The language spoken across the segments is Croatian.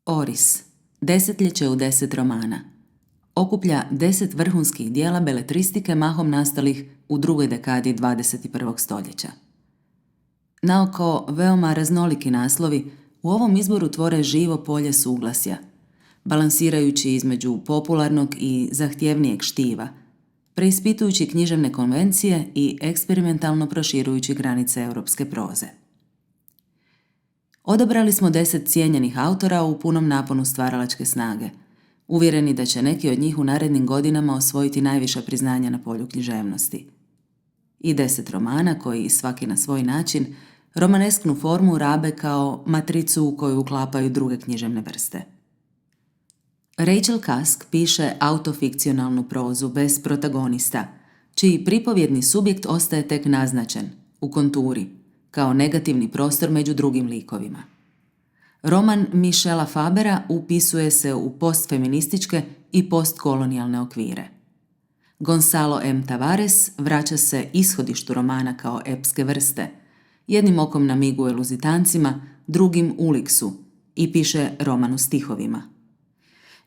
Oris, desetljeće u 10 romana. Okuplja 10 vrhunskih dijela beletristike mahom nastalih u drugoj dekadi 21. stoljeća. Naoko veoma raznoliki naslovi u ovom izboru tvore živo polje suglasja, balansirajući između popularnog i zahtjevnijeg štiva, preispitujući književne konvencije i eksperimentalno proširujući granice europske proze. Odabrali smo 10 cijenjenih autora u punom naponu stvaralačke snage, uvjereni da će neki od njih u narednim godinama osvojiti najviša priznanja na polju književnosti. I 10 romana koji, svaki na svoj način, romanesknu formu rabe kao matricu u koju uklapaju druge književne vrste. Rachel Cusk piše autofikcionalnu prozu bez protagonista, čiji pripovjedni subjekt ostaje tek naznačen, u konturi, kao negativni prostor među drugim likovima. Roman Michela Fabera upisuje se u postfeminističke i postkolonijalne okvire. Gonzalo M. Tavares vraća se ishodištu romana kao epske vrste, jednim okom namiguje Luzitancima, drugim Uliksu i piše roman u stihovima.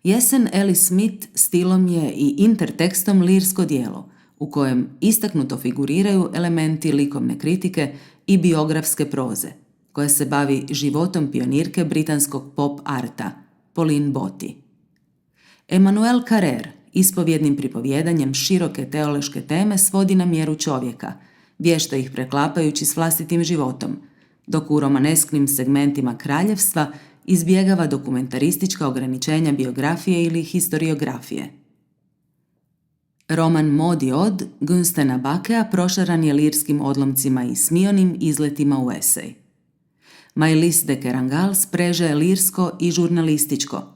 Jesen Ellis Smith stilom je i intertekstom lirsko djelo, u kojem istaknuto figuriraju elementi likovne kritike i biografske proze, koja se bavi životom pionirke britanskog pop arta, Pauline Boty. Emmanuel Carrère ispovjednim pripovjedanjem široke teološke teme svodi na mjeru čovjeka, vješto ih preklapajući s vlastitim životom, dok u romanesknim segmentima kraljevstva izbjegava dokumentaristička ograničenja biografije ili historiografije. Roman Maud i Od Gunstena Bakea prošaran je lirskim odlomcima i smionim izletima u esej. Maëlys de Kerangal spreže lirsko i žurnalističko.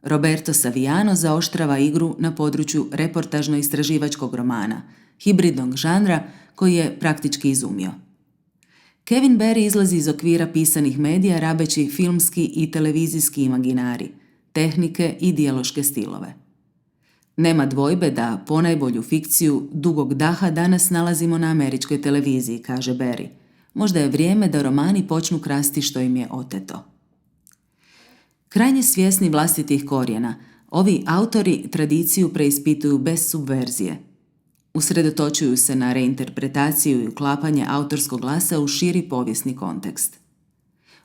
Roberto Saviano zaoštrava igru na području reportažno-istraživačkog romana, hibridnog žanra koji je praktički izumio. Kevin Barry izlazi iz okvira pisanih medija rabeći filmski i televizijski imaginari, tehnike i dijaloške stilove. Nema dvojbe da ponajbolju fikciju dugog daha danas nalazimo na američkoj televiziji, kaže Barry. Možda je vrijeme da romani počnu krasti što im je oteto. Krajnje svjesni vlastitih korijena, ovi autori tradiciju preispituju bez subverzije. Usredotočuju se na reinterpretaciju i uklapanje autorskog glasa u širi povijesni kontekst.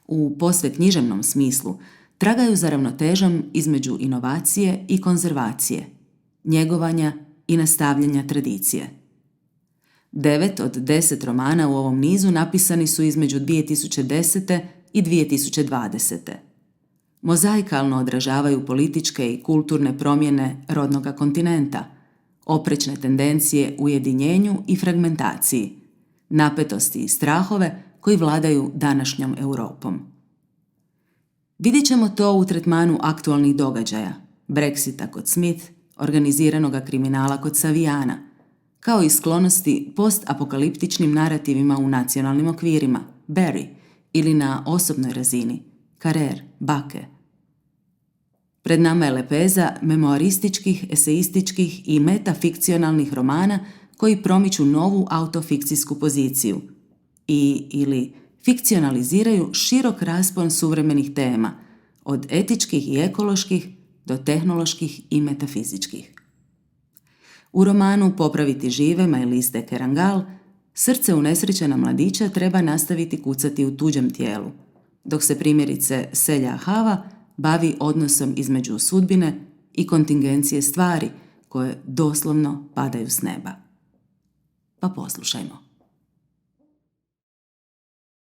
U posve književnom smislu tragaju za ravnotežom između inovacije i konzervacije, njegovanja i nastavljanja tradicije. 9 od 10 romana u ovom nizu napisani su između 2010. i 2020. Mozaikalno odražavaju političke i kulturne promjene rodnoga kontinenta, oprečne tendencije ujedinjenju i fragmentaciji, napetosti i strahove koji vladaju današnjom Europom. Vidjet ćemo to u tretmanu aktualnih događaja, Brexita kod Smith, organiziranoga kriminala kod Saviana, kao i sklonosti postapokaliptičnim narativima u nacionalnim okvirima, Barry, ili na osobnoj razini, Carrère, Bake. Pred nama je lepeza memoarističkih, eseističkih i metafikcionalnih romana koji promiču novu autofikcijsku poziciju ili fikcionaliziraju širok raspon suvremenih tema, od etičkih i ekoloških do tehnoloških i metafizičkih. U romanu Popraviti žive Maëlys de Kerangal srce unesrećena mladića treba nastaviti kucati u tuđem tijelu, dok se primjerice Selja Hava bavi odnosom između sudbine i kontingencije stvari koje doslovno padaju s neba. Pa poslušajmo.